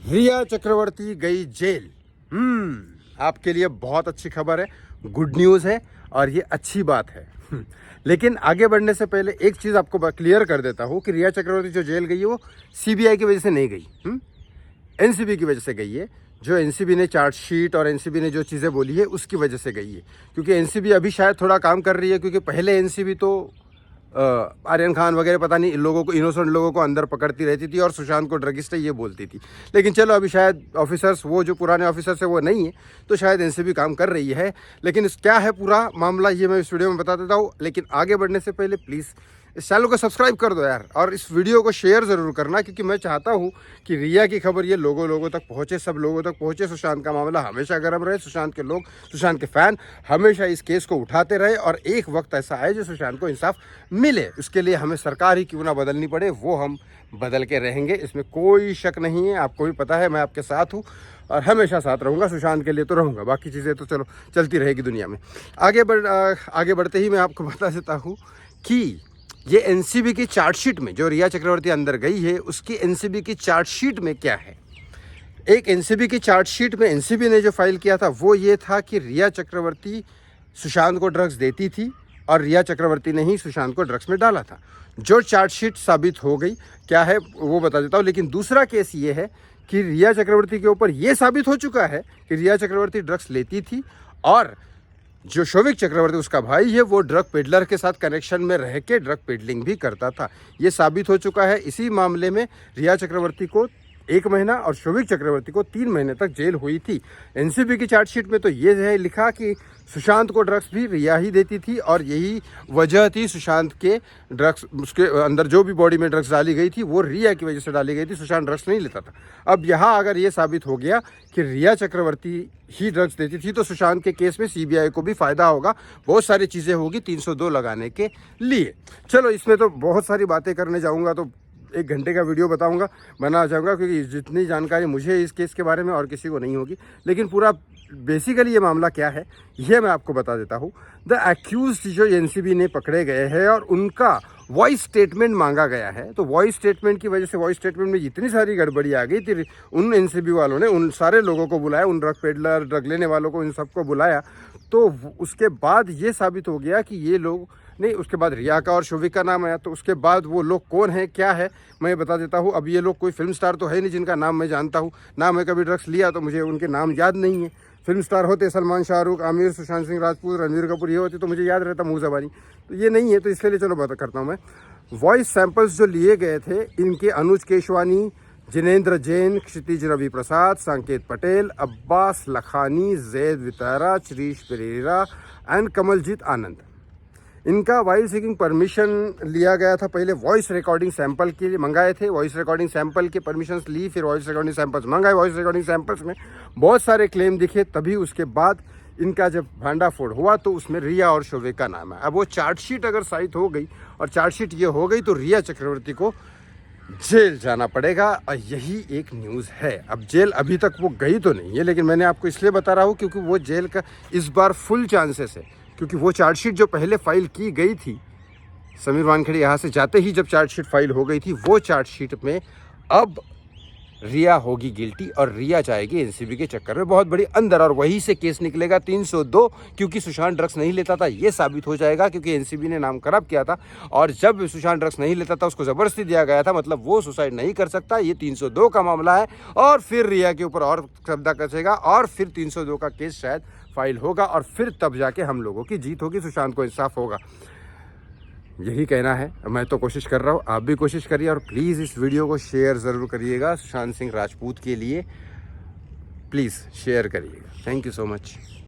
रिया चक्रवर्ती गई जेल। आपके लिए बहुत अच्छी खबर है, गुड न्यूज़ है और ये अच्छी बात है। लेकिन आगे बढ़ने से पहले एक चीज़ आपको क्लियर कर देता हूँ कि रिया चक्रवर्ती जो जेल गई है वो सीबीआई की वजह से नहीं गई, एनसीबी की वजह से गई है। जो एनसीबी ने चार्जशीट और एनसीबी ने जो चीज़ें बोली है उसकी वजह से गई है, क्योंकि एनसीबी अभी शायद थोड़ा काम कर रही है, क्योंकि पहले एनसीबी तो आर्यन खान वगैरह पता नहीं लोगों को, इनोसेंट लोगों को अंदर पकड़ती रहती थी और सुशांत को ड्रगिस्ट है ये बोलती थी। लेकिन चलो अभी शायद ऑफिसर्स, वो जो पुराने ऑफिसर्स है वो नहीं है, तो शायद एनसीबी काम कर रही है। लेकिन क्या है पूरा मामला ये मैं इस वीडियो में बता देता हूँ। लेकिन आगे बढ़ने से पहले प्लीज़ इस चैनल को सब्सक्राइब कर दो यार, और इस वीडियो को शेयर ज़रूर करना, क्योंकि मैं चाहता हूँ कि रिया की खबर ये लोगों तक पहुँचे, सब लोगों तक पहुँचे। सुशांत का मामला हमेशा गर्म रहे, सुशांत के लोग, सुशांत के फ़ैन हमेशा इस केस को उठाते रहे और एक वक्त ऐसा आए जो सुशांत को इंसाफ मिले। उसके लिए हमें सरकार ही क्यों ना बदलनी पड़े, वो हम बदल के रहेंगे, इसमें कोई शक नहीं है। आपको भी पता है मैं आपके साथ हूँ और हमेशा साथ रहूँगा, सुशांत के लिए तो रहूँगा, बाकी चीज़ें तो चलो चलती रहेगी दुनिया में। आगे बढ़ते ही मैं आपको बता देता हूँ कि ये एनसीबी की चार्जशीट में जो रिया चक्रवर्ती अंदर गई है, उसकी एनसीबी की चार्जशीट में क्या है। एक एनसीबी की चार्जशीट में एनसीबी ने जो फाइल किया था वो ये था कि रिया चक्रवर्ती सुशांत को ड्रग्स देती थी और रिया चक्रवर्ती ने ही सुशांत को ड्रग्स में डाला था। जो चार्जशीट साबित हो गई, क्या है वो बता देता हूँ। लेकिन दूसरा केस ये है कि रिया चक्रवर्ती के ऊपर ये साबित हो चुका है कि रिया चक्रवर्ती ड्रग्स लेती थी और जो शोविक चक्रवर्ती उसका भाई है वो ड्रग पेडलर के साथ कनेक्शन में रह के ड्रग पेडलिंग भी करता था। ये साबित हो चुका है। इसी मामले में रिया चक्रवर्ती को 1 महीना और शोविक चक्रवर्ती को 3 महीने तक जेल हुई थी। एनसीबी की चार्जशीट में तो ये है लिखा कि सुशांत को ड्रग्स भी रिया ही देती थी और यही वजह थी सुशांत के ड्रग्स, उसके अंदर जो भी बॉडी में ड्रग्स डाली गई थी वो रिया की वजह से डाली गई थी, सुशांत ड्रग्स नहीं लेता था। अब यहाँ अगर ये साबित हो गया कि रिया चक्रवर्ती ही ड्रग्स देती थी तो सुशांत के केस में सीबीआई को भी फ़ायदा होगा, बहुत सारी चीज़ें होगी 302 लगाने के लिए। चलो इसमें तो बहुत सारी बातें करने जाऊँगा तो 1 घंटे का वीडियो बना जाऊँगा, क्योंकि जितनी जानकारी मुझे इस केस के बारे में और किसी को नहीं होगी। लेकिन पूरा बेसिकली ये मामला क्या है ये मैं आपको बता देता हूँ। द एक्यूज्ड जो एनसीबी ने पकड़े गए हैं और उनका वॉइस स्टेटमेंट मांगा गया है, तो वॉइस स्टेटमेंट की वजह से वॉइस स्टेटमेंट में इतनी सारी गड़बड़ी आ गई थी। उन एनसीबी वालों ने उन सारे लोगों को बुलाया, उन ड्रग पेडलर, ड्रग लेने वालों को, इन सबको बुलाया, तो उसके बाद ये साबित हो गया कि ये लोग नहीं, उसके बाद रिया का और शोविक का नाम आया। तो उसके बाद वो लोग कौन है क्या है मैं बता देता हूँ। अब ये लोग कोई फिल्म स्टार तो है नहीं जिनका नाम मैं जानता हूँ, ना मैं कभी ड्रग्स लिया तो मुझे उनके नाम याद नहीं है। फिल्म स्टार होते सलमान, शाहरुख, आमिर, सुशांत सिंह राजपूत, रणवीर कपूर, ये होते तो मुझे याद रहता मुँह ज़बानी, तो ये नहीं है। तो इसके चलो बात करता हूँ मैं। वॉइस सैंपल्स जो लिए गए थे इनके अनुज केशवानी, जिनेंद्र जैन, क्षितिज रवि प्रसाद, संकेत पटेल, अब्बास लखानी, जैद वितारा, श्रीश पेरेरा एंड कमलजीत आनंद, इनका वाइल सीकिंग परमिशन लिया गया था। पहले वॉइस रिकॉर्डिंग सैंपल के लिए मंगाए थे, वॉइस रिकॉर्डिंग सैंपल के परमिशंस ली, फिर वॉइस रिकॉर्डिंग सैंपल्स मंगाए। वॉइस रिकॉर्डिंग सैंपल्स में बहुत सारे क्लेम दिखे, तभी उसके बाद इनका जब भांडाफोड़ हुआ तो उसमें रिया और शोविक का नाम है। अब वो चार्जशीट अगर साबित हो गई और चार्जशीट ये हो गई तो रिया चक्रवर्ती को जेल जाना पड़ेगा और यही एक न्यूज़ है। अब जेल अभी तक वो गई तो नहीं है, लेकिन मैंने आपको इसलिए बता रहा हूँ क्योंकि वो जेल का इस बार फुल चांसेस है, क्योंकि वो चार्जशीट जो पहले फाइल की गई थी, समीर वानखेड़े यहाँ से जाते ही जब चार्जशीट फाइल हो गई थी, वो चार्जशीट में अब रिया होगी गिल्टी और रिया जाएगी एनसीबी के चक्कर में बहुत बड़ी अंदर, और वहीं से केस निकलेगा 302, क्योंकि सुशांत ड्रग्स नहीं लेता था ये साबित हो जाएगा, क्योंकि एनसीबी ने नाम खराब किया था और जब सुशांत ड्रग्स नहीं लेता था उसको ज़बरदस्ती दिया गया था, मतलब वो सुसाइड नहीं कर सकता। ये 302 का मामला है और फिर रिया के ऊपर और कब्जा कसेगा और फिर 302 का केस शायद फाइल होगा और फिर तब जाके हम लोगों की जीत होगी, सुशांत को इंसाफ होगा। यही कहना है, मैं तो कोशिश कर रहा हूँ, आप भी कोशिश करिए और प्लीज़ इस वीडियो को शेयर ज़रूर करिएगा सुशांत सिंह राजपूत के लिए, प्लीज़ शेयर करिएगा। Thank you so much.